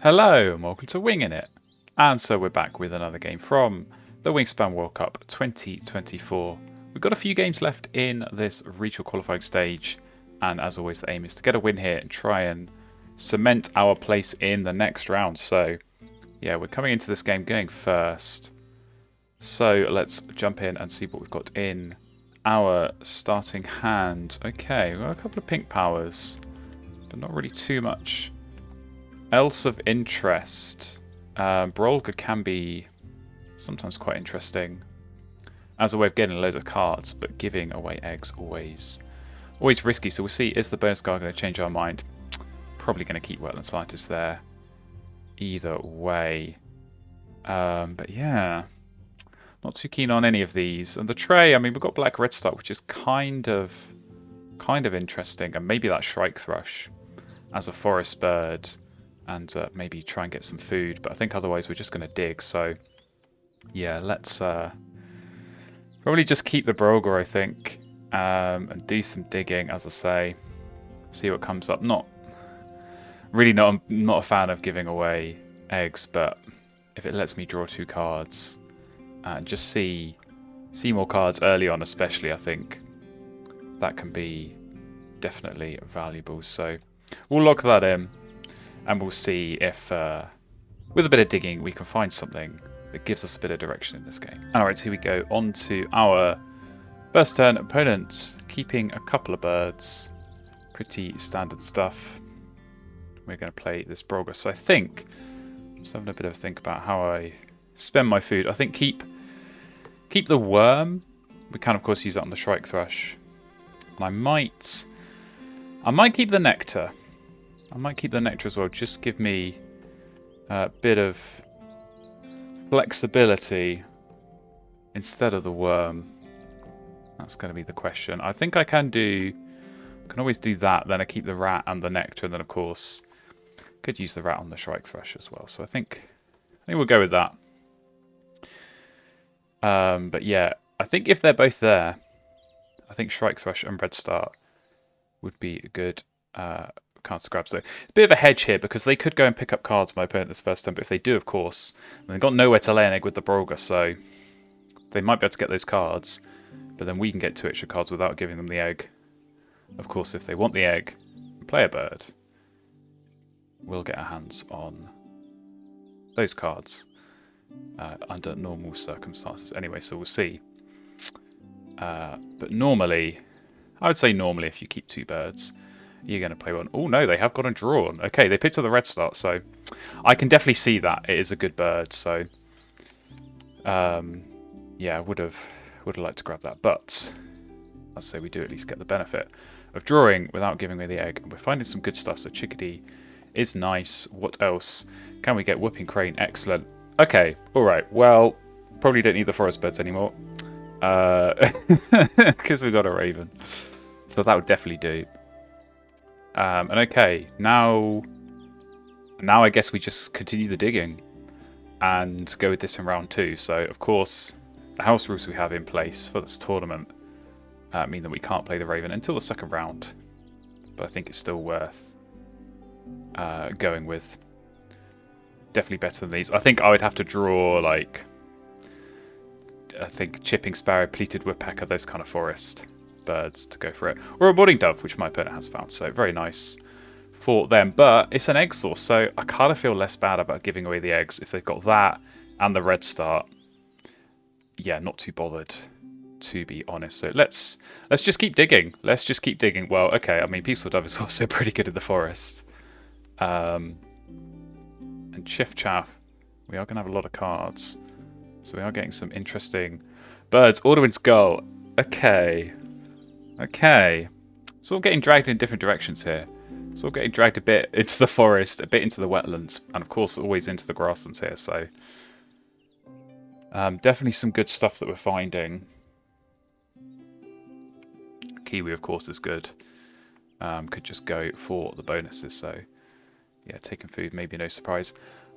Hello and welcome to Wingin It. And so we're back with another game from the Wingspan World Cup 2024. We've got a few games left in this regional qualifying stage, and as always the aim is to get a win here and try and cement our place in the next round. So yeah, we're coming into this game going first. So let's jump in and see what we've got in our starting hand. Okay, we've got a couple of pink powers, but not really too much else of interest. Brolga can be sometimes quite interesting as a way of getting loads of cards, but giving away eggs always risky. So we'll see, is the bonus card going to change our mind? Probably going to keep Wetland Scientist there either way. But yeah, not too keen on any of these. And the tray, I mean, we've got Black Red Star, which is kind of interesting, and maybe that Shrike Thrush as a forest bird. And maybe try and get some food, but I think otherwise we're just going to dig. So yeah, let's probably just keep the Broger, I think, and do some digging, as I say. See what comes up. Not a fan of giving away eggs, but if it lets me draw 2 cards and just see more cards early on, especially, I think that can be definitely valuable. So we'll lock that in. And we'll see if, with a bit of digging, we can find something that gives us a bit of direction in this game. Alright, so here we go. On to our first turn. Opponent keeping a couple of birds. Pretty standard stuff. We're going to play this Broger. So I think, I'm just having a bit of a think about how I spend my food. I think keep the worm. We can, of course, use that on the Shrike Thrush. And I might keep the nectar. I might keep the nectar as well. Just give me a bit of flexibility instead of the worm. That's going to be the question. I think I can always do that. Then I keep the rat and the nectar, and then of course could use the rat on the Shrike Thrush as well. So I think we'll go with that. But yeah, I think if they're both there, I think Shrike Thrush and Red Star would be a good cards to grab. So it's a bit of a hedge here because they could go and pick up cards my opponent this first turn, but if they do, of course, they've got nowhere to lay an egg with the Broger, so they might be able to get those cards, but then we can get 2 extra cards without giving them the egg. Of course, if they want the egg and play a bird, we'll get our hands on those cards under normal circumstances anyway, so we'll see. But normally, I would say normally if you keep 2 birds, you're going to play one. Oh no, they have got a drawn. Okay, they picked up the Red Star, so I can definitely see that it is a good bird. So yeah, I would have liked to grab that, but I'd say we do at least get the benefit of drawing without giving away the egg. And we're finding some good stuff. So Chickadee is nice. What else can we get? Whooping Crane, excellent. Okay, all right. Well, probably don't need the forest birds anymore because we got a raven, so that would definitely do. And okay, now I guess we just continue the digging and go with this in round 2. So, of course, the house rules we have in place for this tournament mean that we can't play the Raven until the second round. But I think it's still worth going with. Definitely better than these. I think I would have to draw, like, I think Chipping Sparrow, Pleated Woodpecker, those kind of forest birds to go for it, or a Boarding Dove, which my opponent has found, so very nice for them. But it's an egg source, so I kind of feel less bad about giving away the eggs if they've got that and the Red Star. Yeah, not too bothered, to be honest. So let's just keep digging. Well, okay, I mean, Peaceful Dove is also pretty good in the forest. And Chiff Chaff, we are going to have a lot of cards, so we are getting some interesting birds. Orderwind's Gull, okay. It's all getting dragged in different directions here. It's all getting dragged a bit into the forest, a bit into the wetlands, and of course always into the grasslands here. So definitely some good stuff that we're finding. Kiwi, of course, is good. Could just go for the bonuses. So yeah, taking food, maybe no surprise.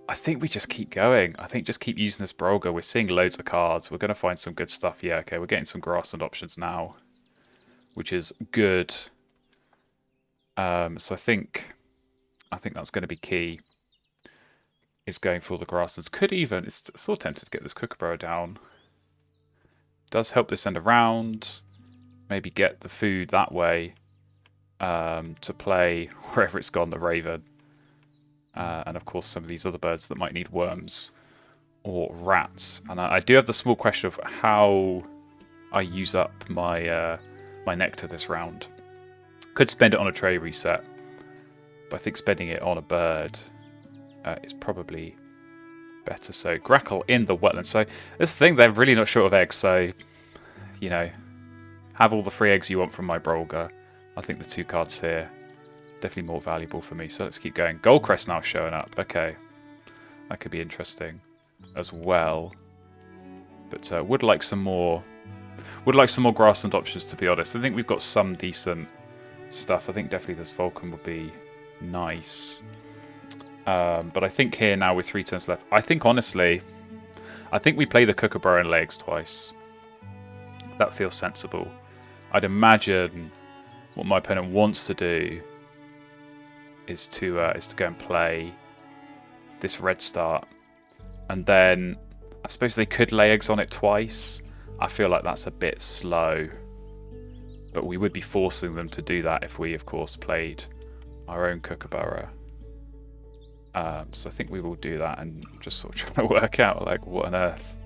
I think we just keep going. I think just keep using this Broger. We're seeing loads of cards. We're going to find some good stuff. Yeah, okay, we're getting some grassland options now, which is good. So I think that's going to be key. is going for the grasslands. Could even, it's sort of tempted to get this kookaburra down. Does help this end around. Maybe get the food that way to play wherever it's gone, the raven. And of course some of these other birds that might need worms or rats. And I do have the small question of how I use up my my nectar this round. Could spend it on a tray reset, but I think spending it on a bird is probably better. So grackle in the wetland. So this thing, they're really not short of eggs, so you know, have all the free eggs you want from my Brolga. I think the 2 cards here definitely more valuable for me. So let's keep going. Goldcrest now showing up. Okay, that could be interesting as well. But would like some more. Would like some more grassland options, to be honest. I think we've got some decent stuff. I think definitely this Vulcan would be nice. But I think here now with 3 turns left, I think honestly, I think we play the kookaburra and legs twice. That feels sensible. I'd imagine what my opponent wants to do is to go and play this red start, and then I suppose they could lay eggs on it twice. I feel like that's a bit slow, but we would be forcing them to do that if we, of course, played our own kookaburra. So I think we will do that, and just sort of trying to work out like what on earth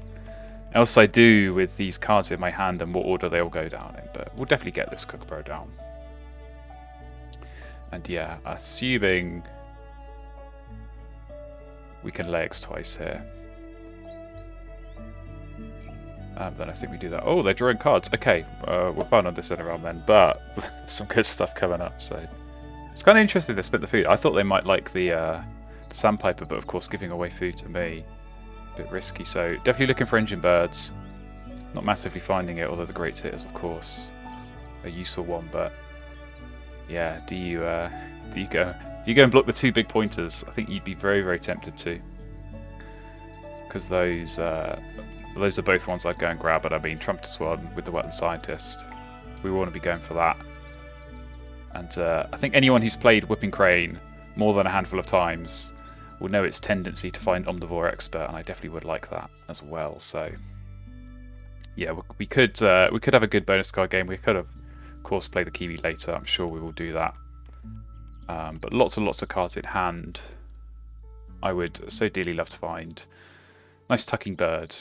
else I do with these cards in my hand and what order they all go down in. But we'll definitely get this kookaburra down. And yeah, assuming we can lay eggs twice here. Then I think we do that. Oh, they're drawing cards. Okay, we're fine on this end around then, but some good stuff coming up. So it's kind of interesting to split the food. I thought they might like the sandpiper, but of course giving away food to me, a bit risky. So definitely looking for engine birds. Not massively finding it, although the great hitters, of course, a useful one. But yeah, do you go and block the 2 big pointers? I think you'd be very, very tempted to, because those are both ones I'd go and grab. But I mean, Trumpeter's one with the Wetland Scientist, we want to be going for that. And I think anyone who's played Whipping Crane more than a handful of times will know its tendency to find Omnivore Expert, and I definitely would like that as well. So yeah, we could have a good bonus card game. We could have, of course, play the Kiwi later. I'm sure we will do that. But lots and lots of cards in hand. I would so dearly love to find nice tucking bird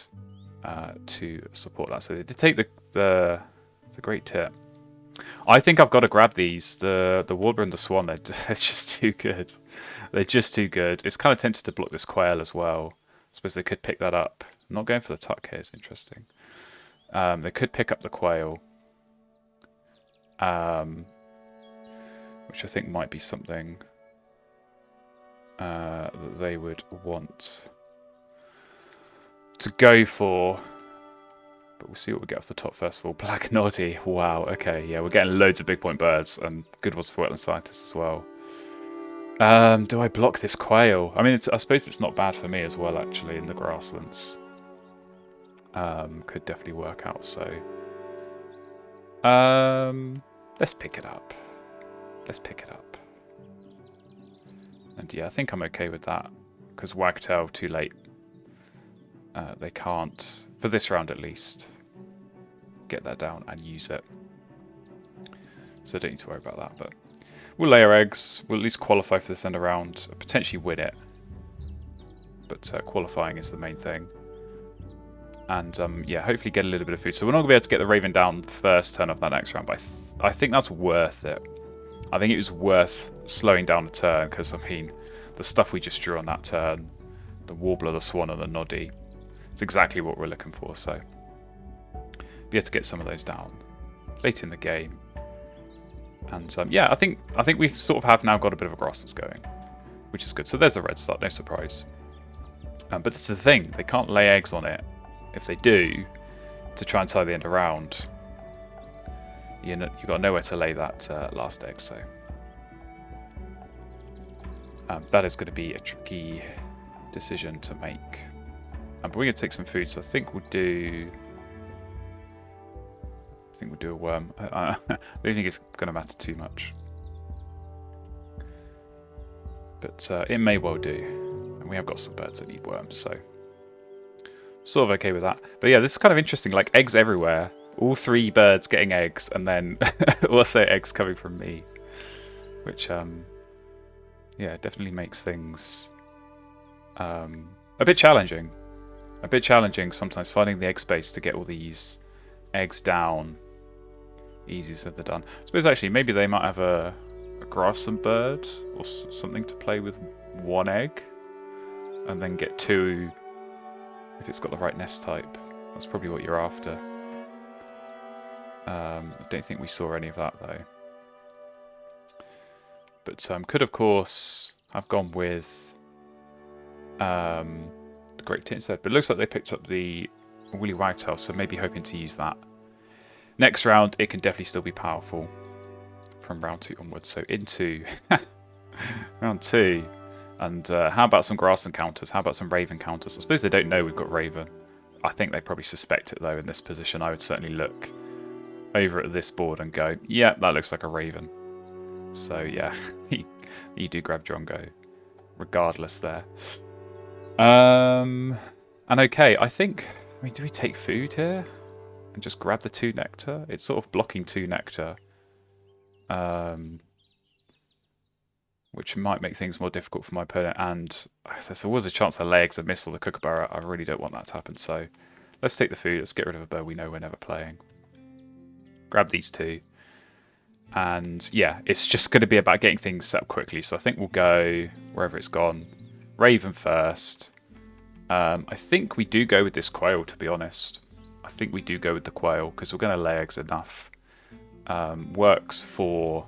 to support that. So they did take the great tip. I think I've got to grab these. The Warbler and the Swan, they're just too good. They're just too good. It's kind of tempted to block this quail as well. I suppose they could pick that up. I'm not going for the tuck here, it's interesting. They could pick up the quail. Which I think might be something that they would want to go for. But we'll see what we get off the top first of all. Black Noddy. Wow, okay, yeah, we're getting loads of big point birds and good ones for Wetland Scientists as well. Do I block this quail? I mean, I suppose it's not bad for me as well, actually, in the grasslands. Could definitely work out, so... let's pick it up. Let's pick it up. And yeah, I think I'm okay with that, because Wagtail, too late. They can't, for this round at least, get that down and use it. So I don't need to worry about that, but we'll lay our eggs, we'll at least qualify for this end of round, potentially win it. But qualifying is the main thing. And yeah, hopefully get a little bit of food. So we're not going to be able to get the Raven down first turn of that next round, but I think that's worth it. I think it was worth slowing down a turn, because I mean, the stuff we just drew on that turn, the Warbler, the Swan and the Noddy, it's exactly what we're looking for, so be able to get some of those down late in the game. And yeah, I think we sort of have now got a bit of a grass that's going, which is good. So there's a red start, no surprise. But this is the thing, they can't lay eggs on it. If they do, to try and tie the end around, you've got nowhere to lay that last egg, so that is going to be a tricky decision to make. But we're going to take some food, so I think we'll do a worm. I don't think it's going to matter too much, but it may well do, and we have got some birds that need worms, so sort of okay with that. But yeah, this is kind of interesting, like eggs everywhere. All 3 birds getting eggs, and then also eggs coming from me. Which, yeah, definitely makes things a bit challenging. A bit challenging sometimes finding the egg space to get all these eggs down. Easier said than done. I suppose actually maybe they might have a grassland bird or something to play with 1 egg. And then get 2 if it's got the right nest type. That's probably what you're after. I don't think we saw any of that though. But could of course have gone with the Great Tit instead. But it looks like they picked up the Woolly Wagtail, so maybe hoping to use that. Next round, it can definitely still be powerful from round 2 onwards. So into round 2. And how about some grass encounters? How about some raven counters? I suppose they don't know we've got raven. I think they probably suspect it though in this position. I would certainly look over at this board and go, yeah, that looks like a raven. So yeah, you do grab Drongo regardless there. And okay, I mean, do we take food here and just grab the 2 nectar? It's sort of blocking 2 nectar. Which might make things more difficult for my opponent, and there's always a chance I lay eggs and miss or the kookaburra. I really don't want that to happen, so let's take the food. Let's get rid of a bird we know we're never playing. Grab these 2. And yeah, it's just going to be about getting things set up quickly, so I think we'll go wherever it's gone. Raven first. I think we do go with this quail, to be honest. I think we do go with the quail, because we're going to lay eggs enough. Works for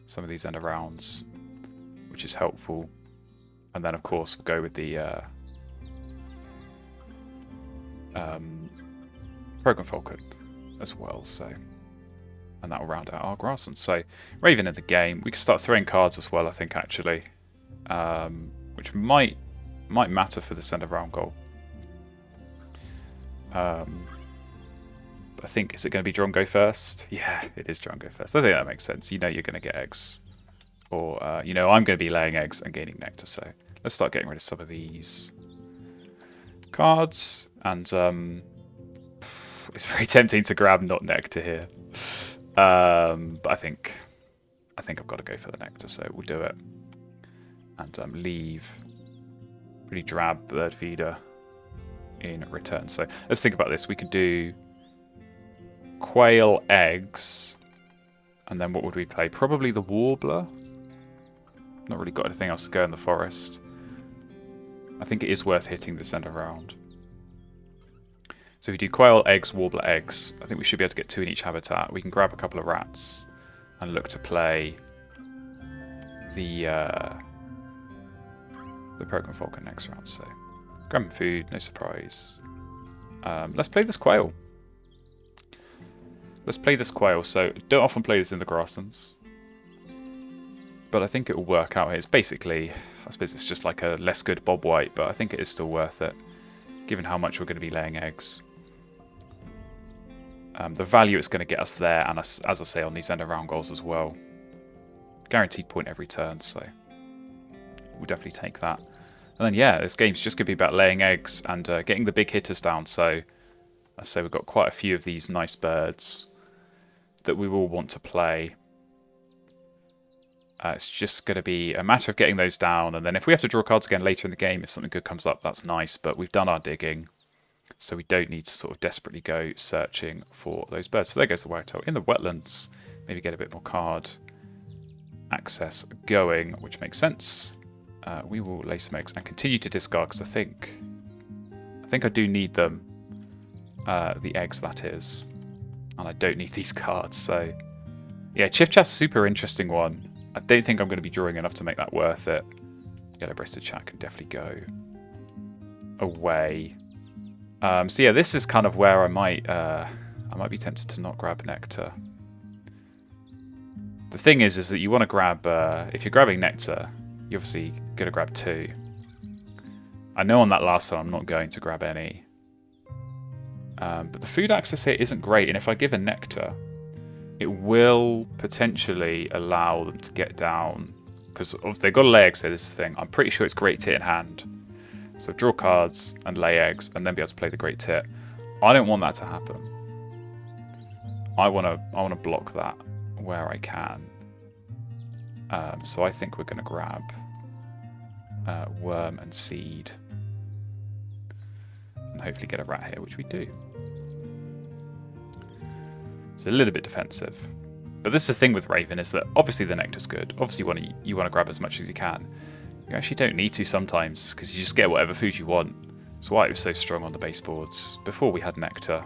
some of these end of rounds, which is helpful. And then, of course, we'll go with the Program Falcon as well. So, and that will round out our grasslands. So, Raven in the game. We can start throwing cards as well, I think, actually, which might matter for the end of round goal. I think, is it going to be Drongo first? Yeah, it is Drongo first. I think that makes sense. You know you're going to get eggs. Or, you know, I'm going to be laying eggs and gaining nectar. So let's start getting rid of some of these cards. And it's very tempting to grab not nectar here. But I think I've got to go for the nectar. So we'll do it. And leave pretty drab bird feeder in return. So let's think about this. We could do quail eggs, and then what would we play? Probably the warbler. Not really got anything else to go in the forest. I think it is worth hitting this end around. So if we do quail eggs, warbler eggs, I think we should be able to get 2 in each habitat. We can grab a couple of rats and look to play the Program Falcon next round. So grabbing food, no surprise. Let's play this quail. Let's play this quail. So don't often play this in the grasslands, but I think it will work out here. It's basically, I suppose it's just like a less good Bob White, but I think it is still worth it, given how much we're going to be laying eggs. The value it's going to get us there, and as I say, on these end of round goals as well. Guaranteed point every turn, so we'll definitely take that. And then yeah, this game's just going to be about laying eggs and getting the big hitters down. So I say we've got quite a few of these nice birds that we will want to play. It's just going to be a matter of getting those down, and then if we have to draw cards again later in the game, if something good comes up, that's nice, but we've done our digging, so we don't need to sort of desperately go searching for those birds. So there goes the whitetail in the wetlands. Maybe get a bit more card access going, which makes sense. We will lay some eggs and continue to discard, because I think I do need them. The eggs, that is. And I don't need these cards, so yeah, Chiff Chaff's super interesting one. I don't think I'm going to be drawing enough to make that worth it. Yellow-breasted chat can definitely go away. So yeah, this is kind of where I might be tempted to not grab nectar. The thing is that you want to grab, if you're grabbing nectar, you're obviously going to grab 2. I know on that last one I'm not going to grab any. But the food access here isn't great, and if I give a nectar, it will potentially allow them to get down, because they've got to lay eggs here. This is the thing. I'm pretty sure it's Great Tit in hand. So draw cards and lay eggs and then be able to play the Great Tit. I don't want that to happen. I want to block that where I can. So I think we're going to grab Worm and Seed. And hopefully get a rat here, which we do. It's a little bit defensive. But this is the thing with Raven, is that obviously the nectar's good. Obviously you want to grab as much as you can. You actually don't need to sometimes, because you just get whatever food you want. That's why it was so strong on the baseboards. Before we had nectar,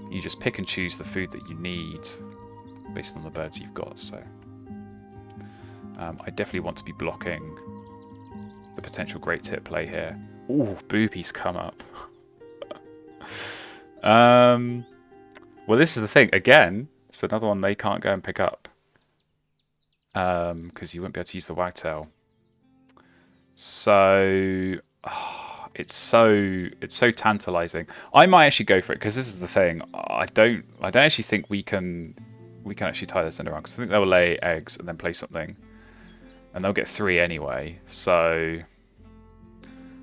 you just pick and choose the food that you need based on the birds you've got. So I definitely want to be blocking the potential Great Tit play here. Ooh, Booby's come up. Well, this is the thing. Again, it's another one they can't go and pick up. Because you won't be able to use the wagtail. So it's so tantalizing. I might actually go for it because this is the thing. I don't actually think we can actually tie this in around, because I think they'll lay eggs and then play something, and they'll get 3 anyway. So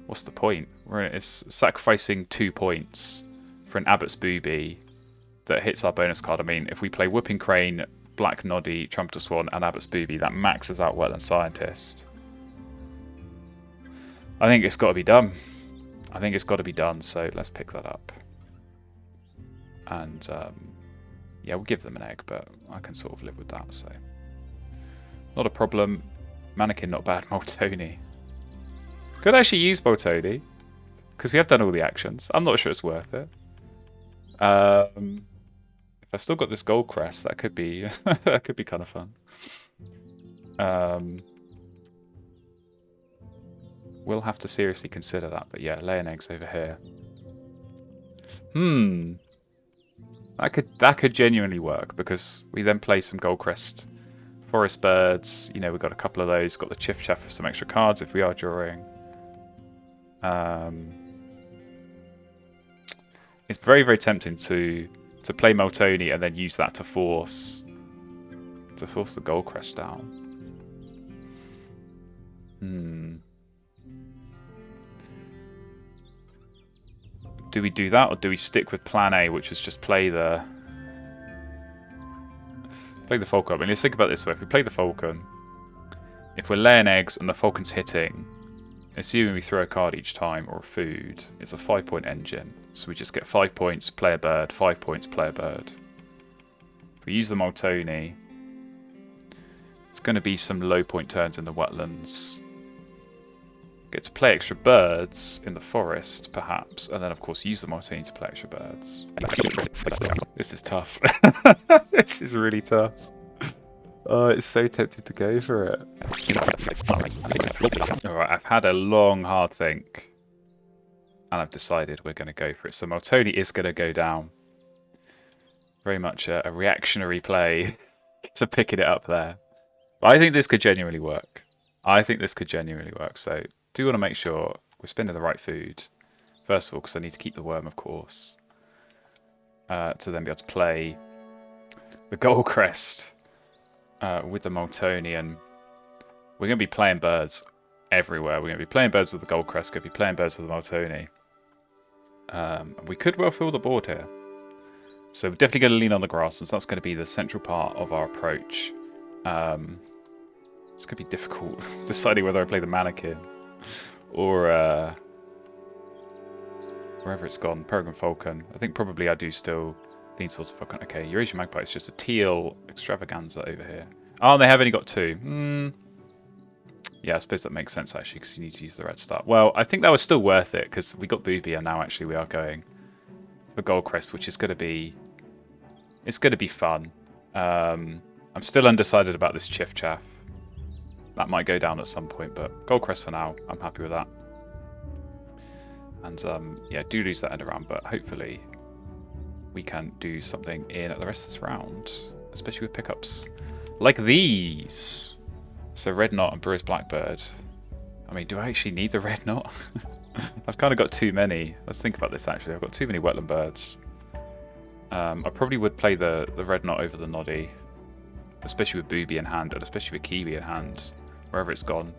what's the point? It's sacrificing 2 points for an Abbott's Booby that hits our bonus card. I mean, if we play Whooping Crane, Black Noddy, Trumpeter Swan, and Abbott's Booby, that maxes out Wetland Scientist. I think it's got to be done. I think it's got to be done, so let's pick that up. And, yeah, we'll give them an egg, but I can sort of live with that, so. Not a problem. Mannequin, not bad. Moltoni. Could actually use Moltoni, because we have done all the actions. I'm not sure it's worth it. I've still got this gold crest. That could be that could be kind of fun. We'll have to seriously consider that. But yeah, laying eggs over here. That could genuinely work, because we then play some gold crest forest birds. You know, we've got a couple of those. Got the Chiff Chaff for some extra cards if we are drawing. It's very, very tempting to play Moltoni and then use that to force the Goldcrest down. Do we do that, or do we stick with Plan A, which is just play the Falcon? I mean, let's think about it this way: if we play the Falcon, if we're laying eggs and the Falcon's hitting, assuming we throw a card each time or a food, it's a 5-point engine. So we just get 5 points, play a bird, 5 points, play a bird. If we use the Moltoni, it's going to be some low point turns in the wetlands. Get to play extra birds in the forest, perhaps, and then of course use the Moltoni to play extra birds. This is tough. This is really tough. Oh, it's so tempted to go for it. Alright, I've had a long, hard think. And I've decided we're going to go for it. So Moltoni is going to go down. Very much a reactionary play to picking it up there. But I think this could genuinely work. So do want to make sure we're spending the right food. First of all, because I need to keep the worm, of course. To then be able to play the Goldcrest with the Moltoni. And we're going to be playing birds everywhere. We're going to be playing birds with the Goldcrest. Going to be playing birds with the Moltoni. We could well fill the board here. So we're definitely going to lean on the grass, since that's going to be the central part of our approach. It's going to be difficult deciding whether I play the Mannequin or wherever it's gone, Peregrine Falcon. I think probably I do still lean towards the Falcon. Okay, Yjkogan is just a teal extravaganza over here. Oh, and they have only got 2. Yeah, I suppose that makes sense, actually, because you need to use the red star. Well, I think that was still worth it, because we got Booby, and now actually we are going for Goldcrest, which is going to be... It's going to be fun. I'm still undecided about this Chiff Chaff. That might go down at some point, but Goldcrest for now. I'm happy with that. And, yeah, do lose that end around, but hopefully we can do something in the rest of this round, especially with pickups like these. So Red Knot and Brewer's Blackbird. I mean, do I actually need the Red Knot? I've kind of got too many. Let's think about this, actually. I've got too many wetland birds. I probably would play the Red Knot over the Noddy, especially with Booby in hand, and especially with Kiwi in hand, wherever it's gone.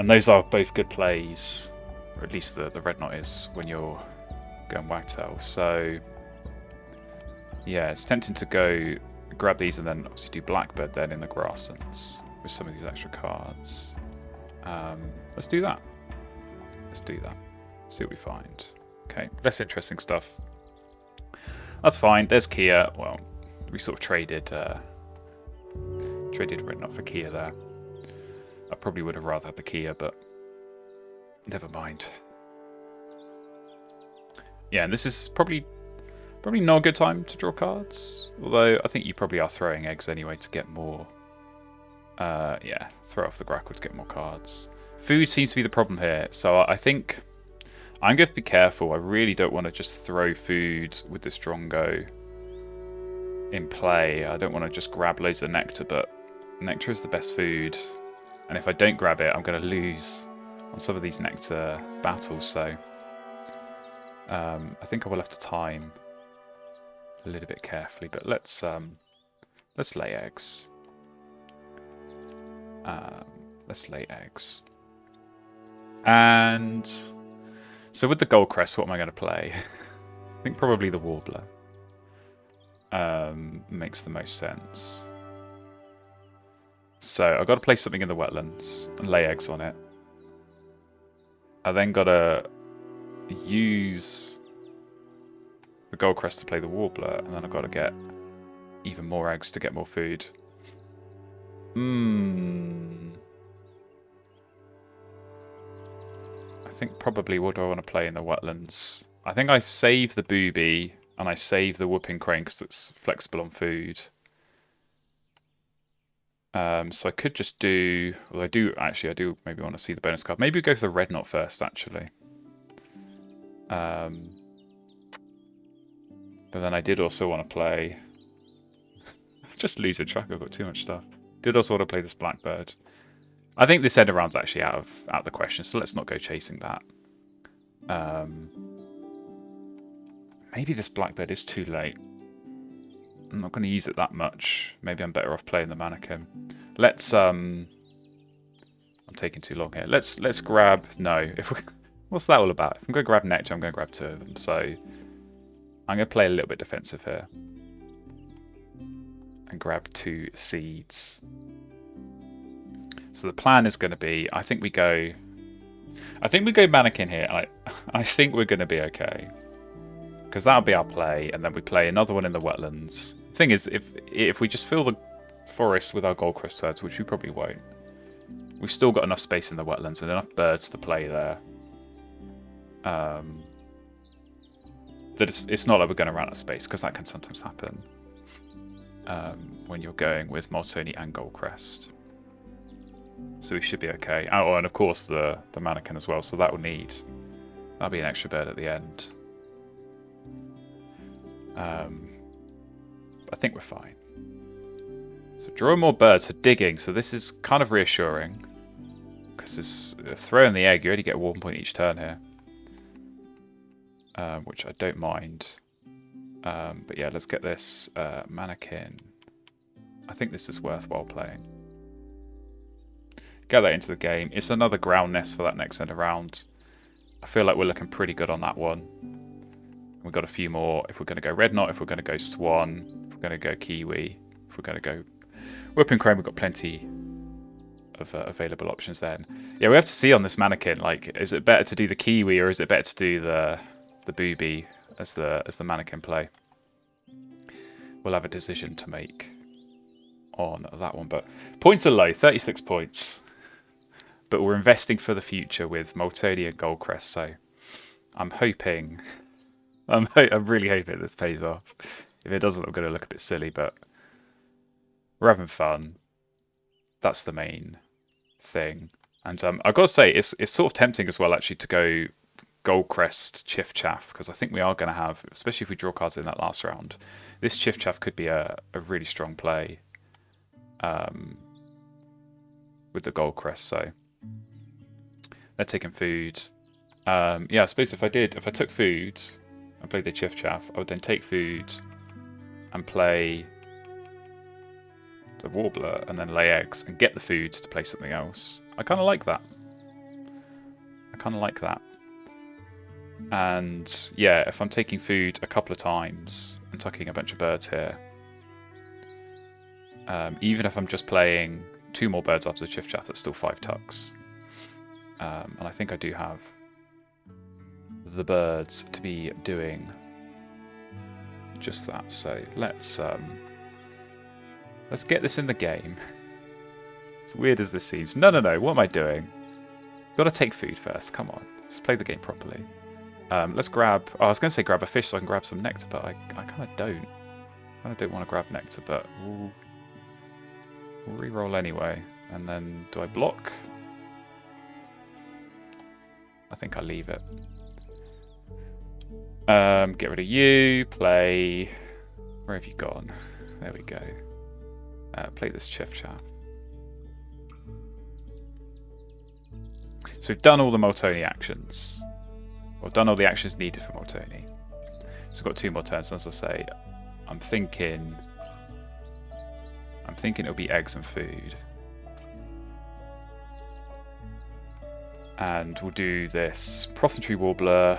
And those are both good plays, or at least the red knot is when you're going wagtail. So yeah, it's tempting to go grab these and then obviously do blackbird then in the grasslands with some of these extra cards. Let's do that. Let's do that. See what we find. Okay, less interesting stuff. That's fine. There's Kia. Well, we sort of traded red knot for Kia there. I probably would have rather had the Kia, but never mind. Yeah, and this is probably not a good time to draw cards. Although I think you probably are throwing eggs anyway to get more. Yeah, throw off the grackle to get more cards. Food seems to be the problem here, so I think I'm going to be careful. I really don't want to just throw food with the Strongo in play. I don't want to just grab loads of nectar, but nectar is the best food. And if I don't grab it, I'm going to lose on some of these nectar battles. So I think I will have to time a little bit carefully. But let's lay eggs. Let's lay eggs. And so with the Goldcrest, what am I going to play? I think probably the Warbler. Makes the most sense. So I've got to place something in the wetlands and lay eggs on it. I then got to use the Goldcrest to play the Warbler, and then I've got to get even more eggs to get more food. I think probably what do I want to play in the wetlands? I think I save the Booby and I save the Whooping Crane because it's flexible on food. So I could just do... Well, I do maybe want to see the bonus card. Maybe go for the red knot first, actually. But then I did also want to play... just losing track, I've got too much stuff. Did also want to play this Blackbird. I think this end of round's actually out of the question, so let's not go chasing that. Maybe this Blackbird is too late. I'm not going to use it that much. Maybe I'm better off playing the Mannequin. Let's I'm taking too long here. Let's grab what's that all about? If I'm going to grab Nectar, I'm going to grab two of them. So I'm going to play a little bit defensive here and grab two seeds. So the plan is going to be, I think we go Mannequin here. I think we're going to be okay. Because that'll be our play, and then we play another one in the wetlands. The thing is, if we just fill the forest with our Goldcrest birds, which we probably won't, we've still got enough space in the wetlands and enough birds to play there. That it's not like we're going to run out of space, because that can sometimes happen when you're going with Moltoni and Goldcrest. So we should be okay. Oh, and of course the Mannequin as well, so that'll be an extra bird at the end. I think we're fine. So draw more birds for digging. So this is kind of reassuring, because this throwing the egg, you only get 1 point each turn here, which I don't mind. But yeah, let's get this Mannequin. I think this is worthwhile playing. Get that into the game. It's another ground nest for that next end of round. I feel like we're looking pretty good on that one. We've got a few more if we're going to go Red Knot, if we're going to go Swan, if we're going to go Kiwi, if we're going to go Whooping Crane. We've got plenty of available options then. Yeah, we have to see on this Mannequin, like, is it better to do the Kiwi or is it better to do the Booby as the Mannequin play? We'll have a decision to make on that one. But points are low, 36 points. But we're investing for the future with Moltoni and Goldcrest, so I'm hoping... I'm really hoping this pays off. If it doesn't, I'm going to look a bit silly, but we're having fun. That's the main thing. And I've got to say, it's sort of tempting as well, actually, to go Goldcrest Chiff Chaff, because I think we are going to have, especially if we draw cards in that last round, this Chiff Chaff could be a really strong play with the Goldcrest. So they're taking food. Yeah, I suppose if I took food... I played the Chiff Chaff, I would then take food and play the Warbler and then lay eggs and get the food to play something else. I kind of like that. kind of like that. And yeah, if I'm taking food a couple of times and tucking a bunch of birds here, even if I'm just playing 2 more birds after the shift chat, it's still 5 tucks. And I think I do have the birds to be doing just that. So let's get this in the game. As weird as this seems. No, what am I doing? Gotta take food first, come on. Let's play the game properly. Let's grab... Oh, I was going to say grab a fish so I can grab some nectar, but I kind of don't. I kind of don't want to grab nectar, but we'll re-roll anyway. And then, do I block? I think I leave it. Get rid of you, play... Where have you gone? There we go. Play this Chef Chaff. So we've done all the Moltoni actions. Well, done all the actions needed for Moltoni. So we've got 2 more turns, as I say. I'm thinking it'll be eggs and food. And we'll do this Prothentry Warbler.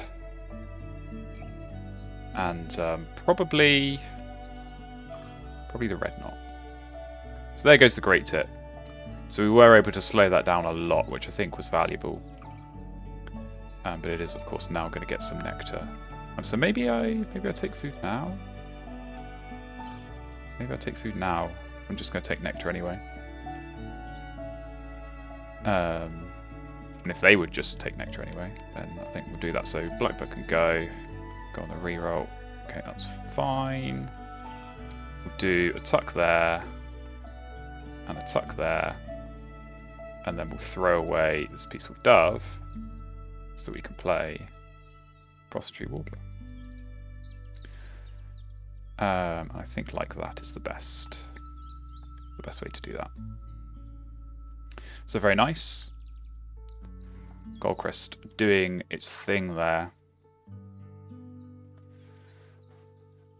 And probably the Red Knot. So there goes the Great Tit. So we were able to slow that down a lot, which I think was valuable. But it is, of course, now going to get some nectar. So maybe I take food now. Maybe I take food now. I'm just going to take nectar anyway. And if they would just take nectar anyway, then I think we'll do that. So Blackbird can go on the reroll. Okay, that's fine. We'll do a tuck there and a tuck there, and then we'll throw away this peaceful dove so we can play Prothentry Warbler. I think like that is the best way to do that. So very nice. Goldcrest doing its thing there.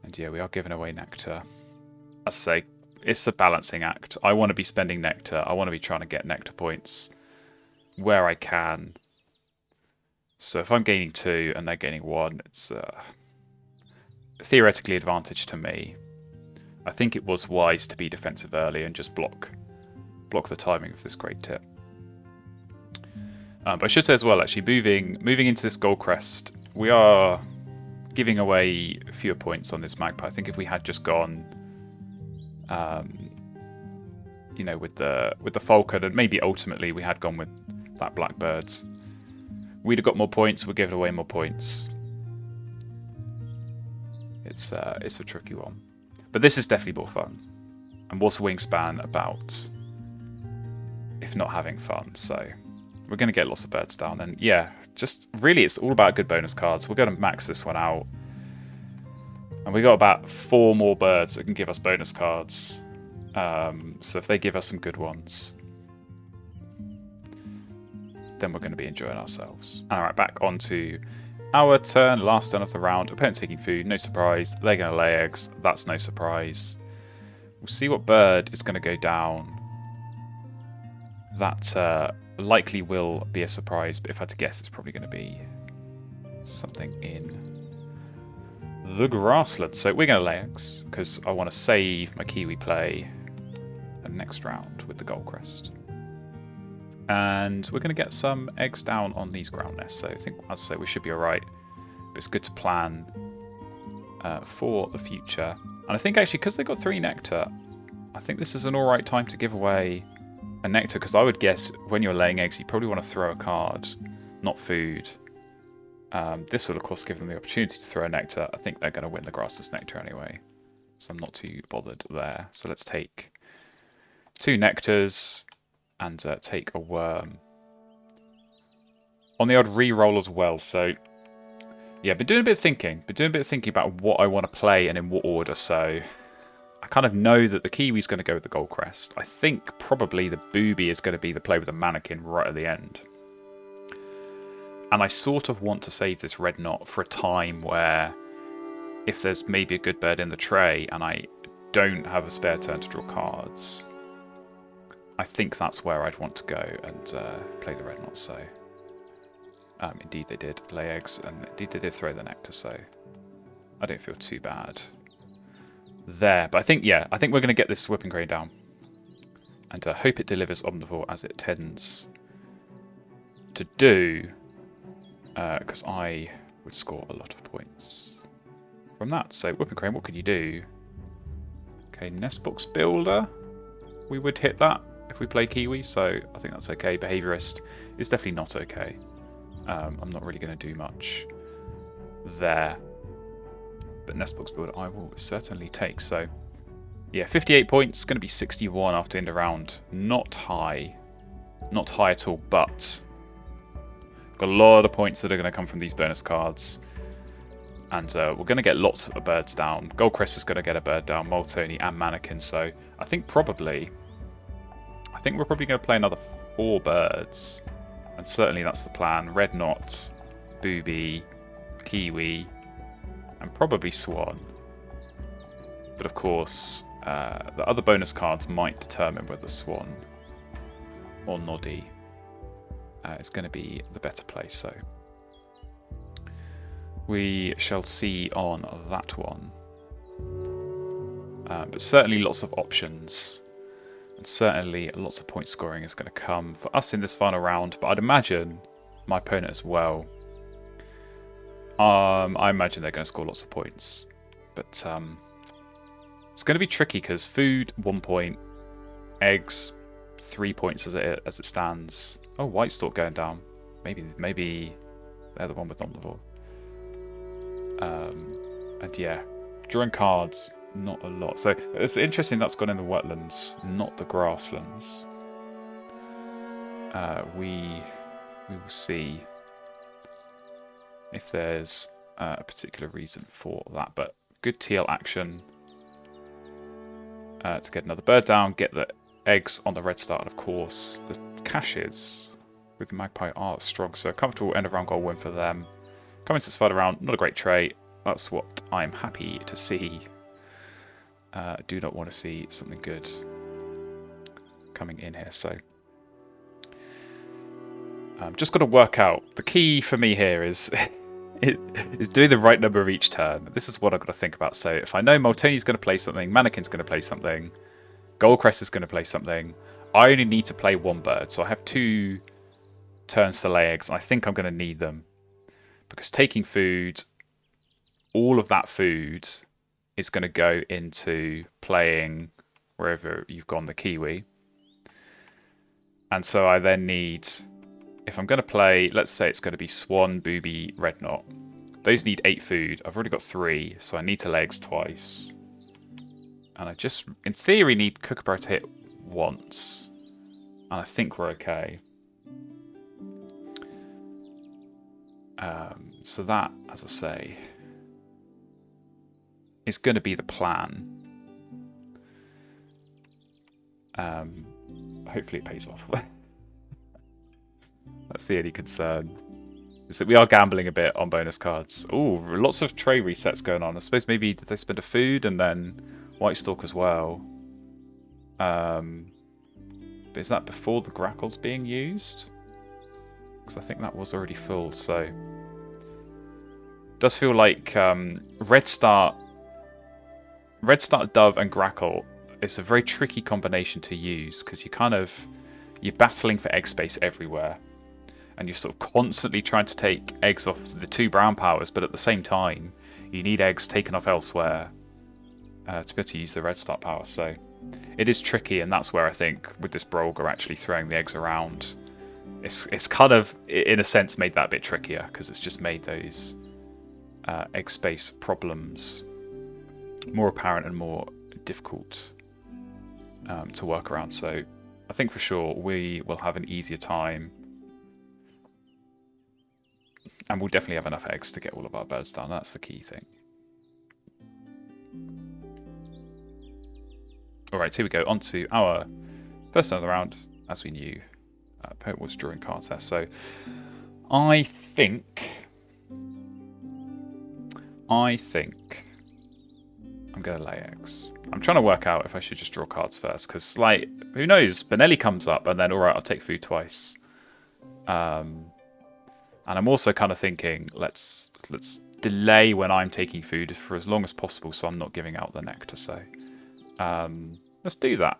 And yeah, we are giving away nectar. As I say, it's a balancing act. I want to be spending nectar. I want to be trying to get nectar points where I can. So if I'm gaining 2 and they're gaining 1, it's theoretically advantage to me. I think it was wise to be defensive early and just block the timing of this Great Tit. But I should say as well, actually, moving into this Goldcrest, we are giving away fewer points on this Magpie. I think if we had just gone, you know, with the Falcon, and maybe ultimately we had gone with that Blackbird, we'd have got more points. We're giving away more points. It's a tricky one, but this is definitely more fun. And what's Wingspan about if not having fun? So we're going to get lots of birds down, and yeah, just really it's all about good bonus cards. We're going to max this one out, and we got about 4 more birds that can give us bonus cards. So if they give us some good ones, then we're going to be enjoying ourselves. All right, back onto our turn, last turn of the round. Opponent taking food, no surprise. They're going to lay eggs, that's no surprise. We'll see what bird is going to go down. That likely will be a surprise, but if I had to guess, it's probably going to be something in the grassland. So we're going to lay eggs, because I want to save my Kiwi play next round with the Goldcrest. And we're going to get some eggs down on these ground nests. So I think, as I say, we should be alright. But it's good to plan for the future. And I think actually, because they've got 3 nectar, I think this is an alright time to give away a nectar. Because I would guess when you're laying eggs, you probably want to throw a card, not food. This will, of course, give them the opportunity to throw a nectar. I think they're going to win the grassless nectar anyway. So I'm not too bothered there. So let's take 2 nectars and take a worm. On the odd re-roll as well. So yeah, been doing a bit of thinking. About what I want to play and in what order. So I kind of know that the Kiwi's going to go with the Goldcrest. I think probably the Booby is going to be the play with the Mannequin right at the end. And I sort of want to save this Red Knot for a time where if there's maybe a good bird in the tray and I don't have a spare turn to draw cards, I think that's where I'd want to go and play the Red Knot. So Indeed they did lay eggs, and indeed they did throw the nectar, so I don't feel too bad there. But I think, yeah, I think we're going to get this whipping grain down. And I hope it delivers omnivore as it tends to do, because I would score a lot of points from that. So whipping crane, what can you do? Okay, nest box builder. We would hit that if we play Kiwi, so I think that's okay. Behaviorist is definitely not okay. I'm not really going to do much there. But nest box builder I will certainly take. So yeah, 58 points, going to be 61 after end of round. Not high. Not high at all, but got a lot of points that are going to come from these bonus cards. And we're going to get lots of birds down. Goldcrest is going to get a bird down, Moltoni and Mannequin. So I think we're probably going to play another 4 birds. And certainly that's the plan. Red Knot, Booby, Kiwi, and probably Swan. But of course, the other bonus cards might determine whether Swan or Noddy is going to be the better play. So we shall see on that one. But certainly lots of options. And certainly lots of point scoring is going to come for us in this final round. But I'd imagine my opponent as well. I imagine they're going to score lots of points. But it's going to be tricky because food, 1 point. Eggs, 3 points as it stands. Oh, White Stork going down. Maybe they're the one with omnivore. And yeah, drawing cards, not a lot. So it's interesting that's gone in the wetlands, not the grasslands. We will see if there's a particular reason for that. But good TL action to get another bird down, get the eggs on the red start, and of course the caches with Magpie are strong. So a comfortable end of round goal win for them. Coming to this final round, not a great trait. That's what I'm happy to see. Do not want to see something good coming in here. So just got to work out. The key for me here is is doing the right number of each turn. This is what I've got to think about. So if I know Moltoni's going to play something, Mannequin's going to play something, Goldcrest is going to play something, I only need to play 1 bird. So I have 2 turns to lay eggs, and I think I'm going to need them. Because taking food, all of that food is going to go into playing wherever you've gone the Kiwi. And so I then need, if I'm going to play, let's say it's going to be Swan, Booby, Red Knot. Those need 8 food. I've already got 3, so I need to lay eggs twice. And I just, in theory, need Kookaburra to hit once. And I think we're okay. So that, as I say, is going to be the plan. Hopefully it pays off. That's the only concern. Is that we are gambling a bit on bonus cards. Ooh, lots of tray resets going on. I suppose maybe did they spend a food and then White Stork as well. But is that before the Grackle's being used? Because I think that was already full, so does feel like Red Start, Dove and Grackle is a very tricky combination to use because you're battling for egg space everywhere, and you're sort of constantly trying to take eggs off the 2 brown powers, but at the same time you need eggs taken off elsewhere to be able to use the Red Start power. So it is tricky, and that's where I think with this Brolga actually throwing the eggs around, it's kind of in a sense made that a bit trickier because it's just made those egg space problems more apparent and more difficult to work around. So I think for sure we will have an easier time, and we'll definitely have enough eggs to get all of our birds done. That's the key thing. Alright, here we go, on to our first another round. As we knew, opponent was drawing cards there. So I think I'm going to lay eggs. I'm trying to work out if I should just draw cards first, because, like, who knows? Benelli comes up, and then, alright, I'll take food twice. And And I'm also kind of thinking, let's delay when I'm taking food for as long as possible so I'm not giving out the nectar. So let's do that.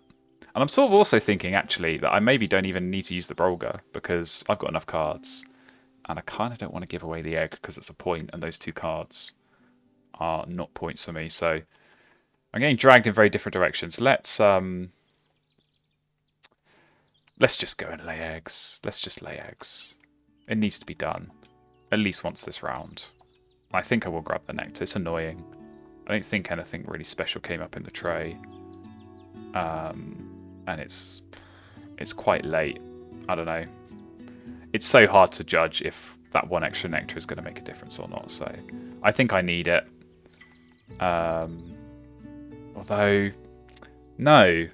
And I'm sort of also thinking, actually, that I maybe don't even need to use the Brolga because I've got enough cards. And I kind of don't want to give away the egg because it's a point, and those 2 cards are not points for me. So I'm getting dragged in very different directions. Let's just go and lay eggs. Let's just lay eggs. It needs to be done at least once this round. I think I will grab the nectar. It's annoying. I don't think anything really special came up in the tray. And it's quite late. I don't know. It's so hard to judge if that 1 extra nectar is going to make a difference or not. So I think I need it. Although, no.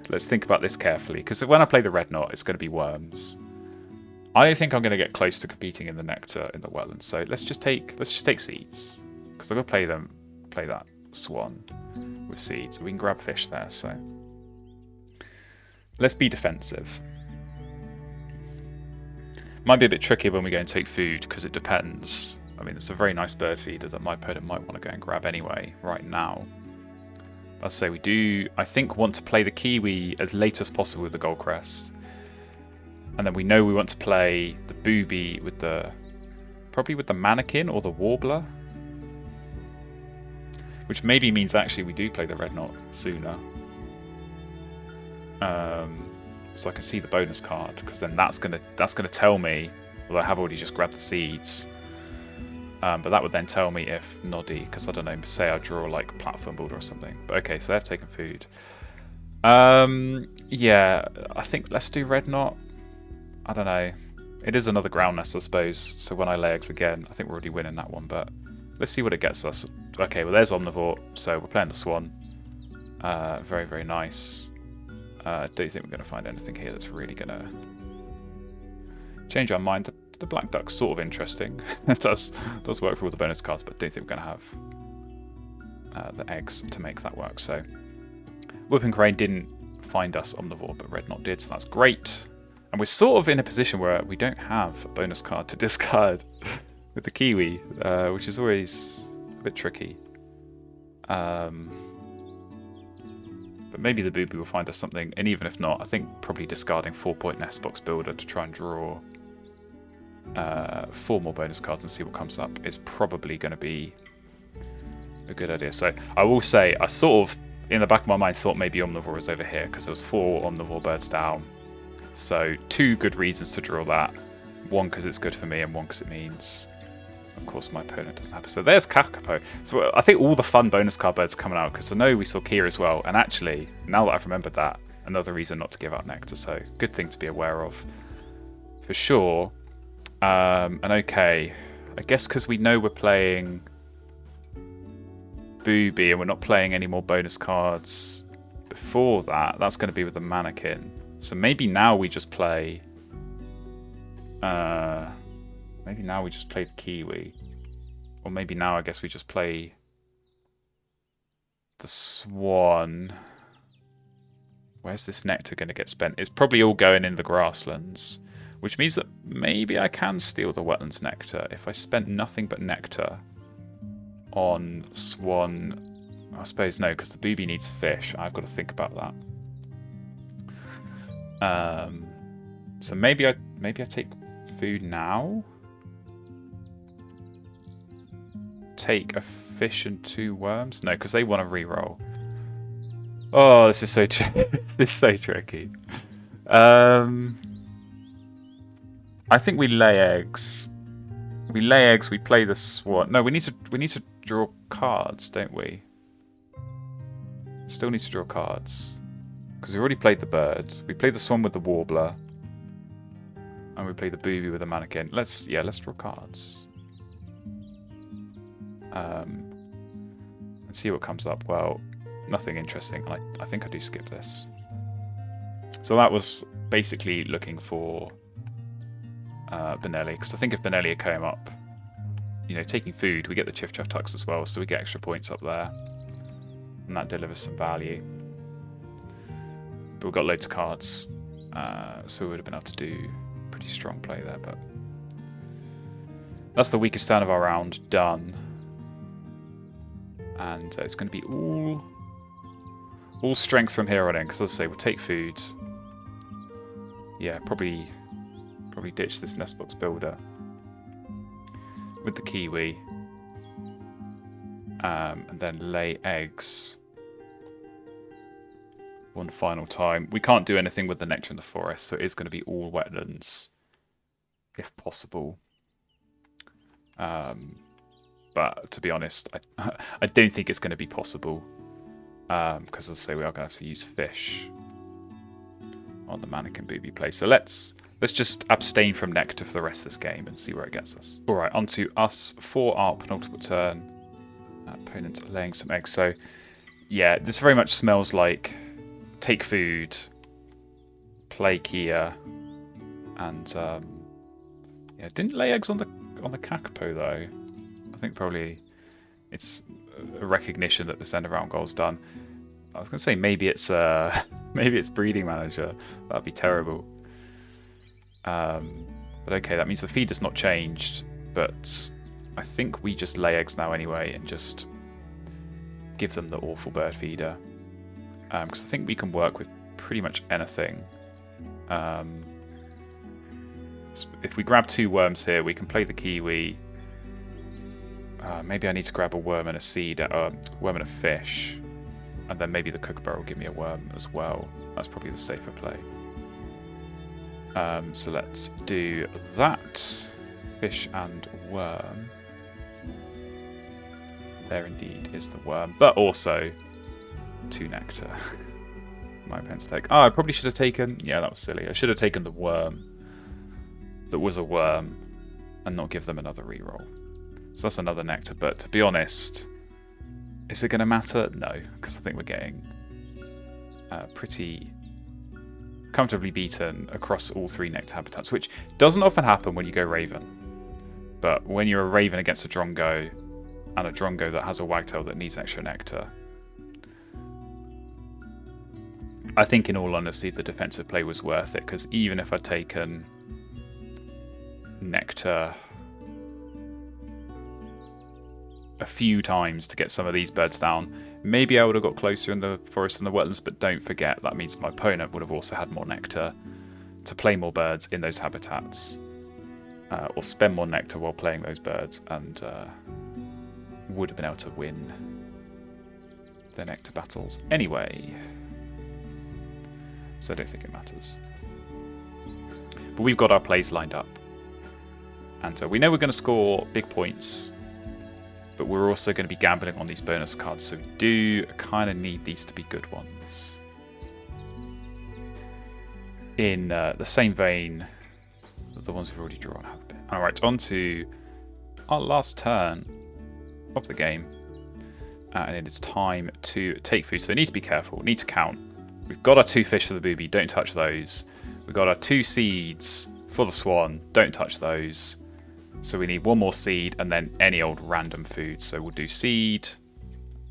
Let's think about this carefully. Because when I play the red knot, it's going to be worms. I don't think I'm going to get close to competing in the nectar in the wetlands. So let's just take seeds. Because I'm going to play that swan with seeds. We can grab fish there. So let's be defensive. Might be a bit tricky when we go and take food because it depends. I mean, it's a very nice bird feeder that my opponent might want to go and grab anyway right now. I'll say we do, I think, want to play the kiwi as late as possible with the Goldcrest. And then we know we want to play the booby with probably with the mannequin or the warbler. Which maybe means actually we do play the red knot sooner. So I can see the bonus card, because then that's gonna tell me, although I have already just grabbed the seeds. But that would then tell me if Noddy, because I don't know, say I draw like platform builder or something. But okay, so they've taken food. Yeah, I think let's do red knot. I don't know. It is another ground nest, I suppose. So when I lay eggs again, I think we're already winning that one. But let's see what it gets us. Okay, well there's Omnivore, so we're playing the Swan. Very, very nice. I don't think we're going to find anything here that's really going to change our mind. The Black Duck's sort of interesting. It does work for all the bonus cards, but I don't think we're going to have the eggs to make that work. So Whooping Crane didn't find us Omnivore, but Red Knot did, so that's great. And we're sort of in a position where we don't have a bonus card to discard with the Kiwi, which is always a bit tricky. But maybe the Booby will find us something, and even if not, I think probably discarding 4-point Nest Box Builder to try and draw 4 more bonus cards and see what comes up is probably going to be a good idea. So I will say, I sort of, in the back of my mind, thought maybe Omnivore was over here, because there was 4 Omnivore birds down. So 2 good reasons to draw that. 1 because it's good for me, and 1 because it means, of course, my opponent doesn't have it. So there's Kakapo. So I think all the fun bonus card birds are coming out, because I know we saw Kia as well. And actually, now that I've remembered that, another reason not to give out Nectar. So good thing to be aware of, for sure. And okay, I guess because we know we're playing Booby and we're not playing any more bonus cards before that, that's going to be with the Mannequin. So maybe now we just play... maybe now we just play the Kiwi. Or maybe now I guess we just play the Swan. Where's this Nectar going to get spent? It's probably all going in the grasslands. Which means that maybe I can steal the Wetlands Nectar if I spent nothing but Nectar on Swan. I suppose no, because the Booby needs fish. I've got to think about that. So maybe I take food now. Take a fish and 2 worms. No, because they want to reroll. Oh, this is so this is so tricky. I think we lay eggs. We lay eggs. We play the Swan. No, we need to draw cards, don't we? Still need to draw cards because we already played the birds. We played the Swan with the Warbler, and we played the Booby with the Mannequin. Let's draw cards. And see what comes up. Well, nothing interesting. I think I do skip this. So that was basically looking for Benelli, because I think if Benelli came up, taking food, we get the Chiff Chaff Tux as well, so we get extra points up there, and that delivers some value. But we've got loads of cards, so we would have been able to do pretty strong play there, but That's the weakest turn of our round. Done. And it's going to be all strength from here on in, because as I say, we'll take food. Yeah, probably ditch this nest box builder with the kiwi. And then lay eggs one final time. We can't do anything with the nectar in the forest, so it is going to be all wetlands, if possible. But to be honest, I don't think it's going to be possible. Because as I say, we are going to have to use fish on the mannequin booby place. So let's just abstain from nectar for the rest of this game and see where it gets us. Alright, on to us for our penultimate turn. Opponent's laying some eggs. So yeah, this very much smells like take food, play Kia, and yeah, didn't lay eggs on the Kakapo though. I think probably it's a recognition that this end of round goal's done. I was gonna say maybe it's maybe it's breeding manager. That'd be terrible. But okay, that means the feeder's not changed, but I think we just lay eggs now anyway and just give them the awful bird feeder. Because I think we can work with pretty much anything. If we grab 2 worms here, we can play the kiwi. Maybe I need to grab a worm and a seed, worm and a fish. And then maybe the kookaburra will give me a worm as well. That's probably the safer play. So let's do that. Fish and worm. There indeed is the worm, but also 2 nectar. My pen's take. Oh, I probably should have taken... Yeah, that was silly. I should have taken the worm that was a worm and not give them another reroll. So that's another nectar, but to be honest, is it going to matter? No, because I think we're getting pretty comfortably beaten across all 3 nectar habitats, which doesn't often happen when you go Raven. But when you're a Raven against a Drongo, and a Drongo that has a wagtail that needs extra nectar, I think in all honesty the defensive play was worth it, because even if I'd taken nectar a few times to get some of these birds down, maybe I would have got closer in the forest and the wetlands, but don't forget that means my opponent would have also had more nectar to play more birds in those habitats, or spend more nectar while playing those birds, and would have been able to win the nectar battles anyway. So I don't think it matters. But we've got our plays lined up. And we know we're going to score big points, but we're also going to be gambling on these bonus cards, so we do kind of need these to be good ones. In the same vein that the ones we've already drawn have been. Alright, on to our last turn of the game. And it is time to take food, so we need to be careful, we need to count. We've got our 2 fish for the booby, don't touch those. We've got our 2 seeds for the swan, don't touch those. So we need 1 more seed and then any old random food. So we'll do seed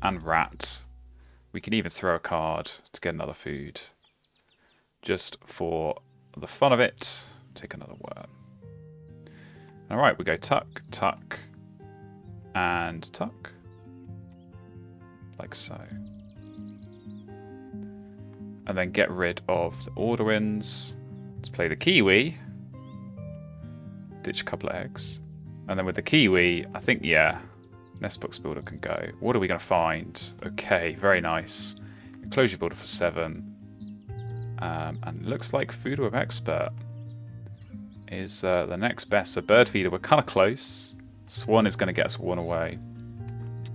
and rat. We can even throw a card to get another food. Just for the fun of it, take another worm. Alright, we go tuck, tuck, and tuck. Like so. And then get rid of the Orderwinds. Let's play the kiwi. Ditch a couple of eggs. And then with the kiwi, I think, yeah, Nest Box Builder can go. What are we going to find? Okay, very nice. Enclosure Builder for 7. And looks like Food Web Expert is the next best. So Bird Feeder, we're kind of close. Swan is going to get us 1 away.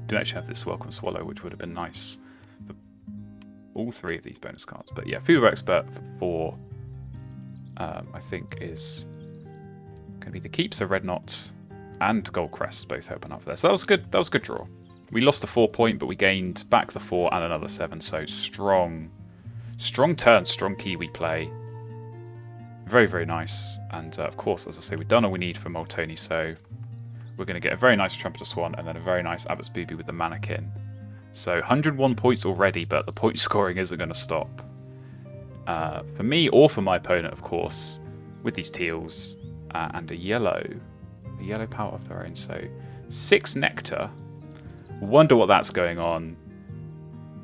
Do actually have this Welcome Swallow, which would have been nice for all 3 of these bonus cards. But yeah, Food Web Expert for 4, I think is going to be the keep. So Red Knot and Gold Crest both open up there. So that was a good draw. We lost a 4 point, but we gained back the 4 and another 7. So strong turn, strong Kiwi play. Very, very nice. And of course, as I say, we've done all we need for Moltoni. So we're going to get a very nice Trumpeter Swan and then a very nice Abbott's Booby with the Mannequin. So 101 points already, but the point scoring isn't going to stop. For me or for my opponent, of course, with these teals and a yellow a yellow power of their own. So 6 nectar. Wonder what that's going on.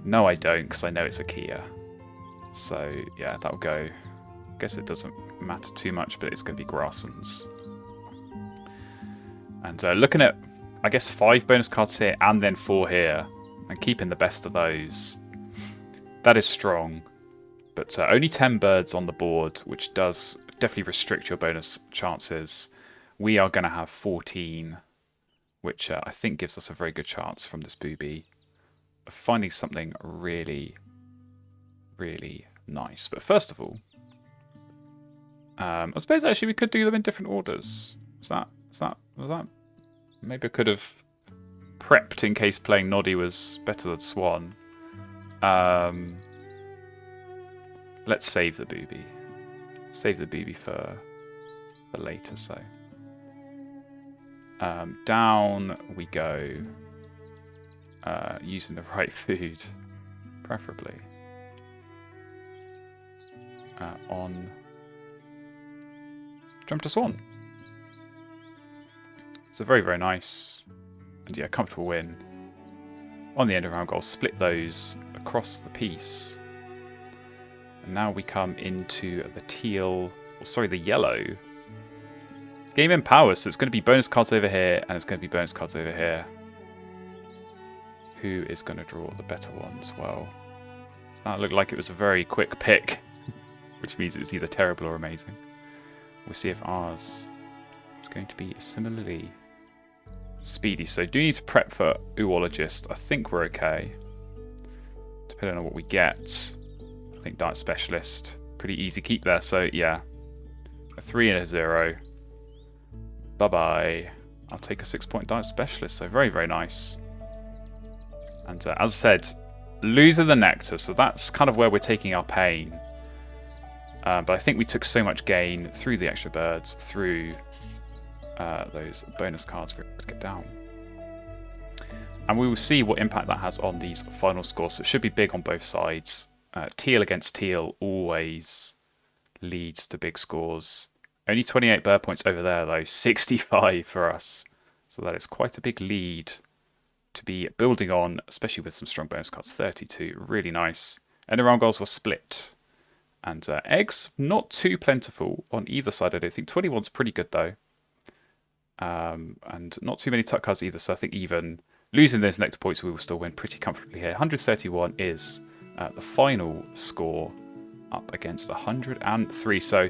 No, I don't, because I know it's a Kia. So yeah, that'll go. Guess it doesn't matter too much, but it's going to be Grasslands. And looking at, I guess, 5 bonus cards here and then 4 here, and keeping the best of those. That is strong. But only 10 birds on the board, which does definitely restrict your bonus chances. We are going to have 14, which I think gives us a very good chance from this booby of finding something really, really nice. But first of all, I suppose actually we could do them in different orders. Was that? Maybe I could have prepped in case playing Noddy was better than Swan. Let's save the booby. Save the booby for later, so. Down we go. Using the right food, preferably. On. Jump to Swan. So very, very nice. And yeah, comfortable win. On the end of round goal, split those across the piece. And now we come into the teal, or sorry, the yellow. Game in power, so it's going to be bonus cards over here, and it's going to be bonus cards over here. Who is going to draw the better ones? Well, that looked like it was a very quick pick, which means it was either terrible or amazing. We'll see if ours is going to be similarly speedy. So do need to prep for Oologist. I think we're okay. Depending on what we get. I think Diet Specialist. Pretty easy keep there. So yeah. A 3 and a 0. Bye-bye. I'll take a 6-point Diet Specialist. So very, very nice. And as I said, losing the Nectar. So that's kind of where we're taking our pain. But I think we took so much gain through the extra birds, through those bonus cards for it to get down. And we will see what impact that has on these final scores. So it should be big on both sides. Teal against teal always leads to big scores. Only 28 bird points over there, though. 65 for us. So that is quite a big lead to be building on, especially with some strong bonus cards. 32, really nice. And the round goals were split. And eggs, not too plentiful on either side, I don't think. 21's pretty good, though. And not too many tuck cards either, so I think even losing those nectar points, we will still win pretty comfortably here. 131 is the final score up against 103. So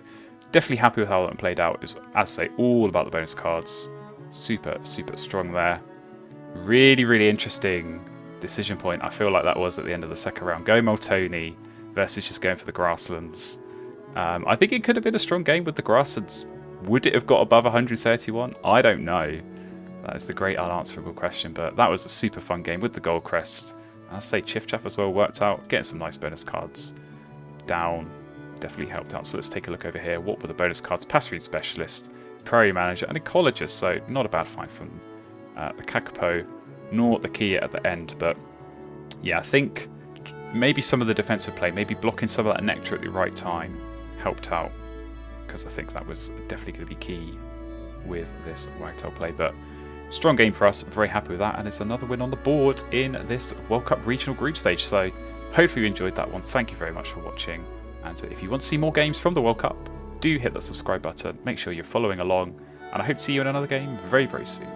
definitely happy with how that played out. It was, as I say, all about the bonus cards. Super, super strong there. Really, really interesting decision point. I feel like that was at the end of the second round. Going Moltoni versus just going for the Grasslands. I think it could have been a strong game with the Grasslands. Would it have got above 131? I don't know. That is the great unanswerable question. But that was a super fun game with the Gold Crest. I'll say Chiff Chaff as well worked out. Getting some nice bonus cards down definitely helped out. So let's take a look over here. What were the bonus cards? Passerine Specialist, Prairie Manager, and Ecologist. So not a bad find from the Kakapo, nor the Kia at the end. But yeah, I think maybe some of the defensive play, maybe blocking some of that nectar at the right time helped out. Because I think that was definitely going to be key with this Wagtail play. But strong game for us. Very happy with that. And it's another win on the board in this World Cup regional group stage. So hopefully you enjoyed that one. Thank you very much for watching. And if you want to see more games from the World Cup, do hit that subscribe button. Make sure you're following along. And I hope to see you in another game very, very soon.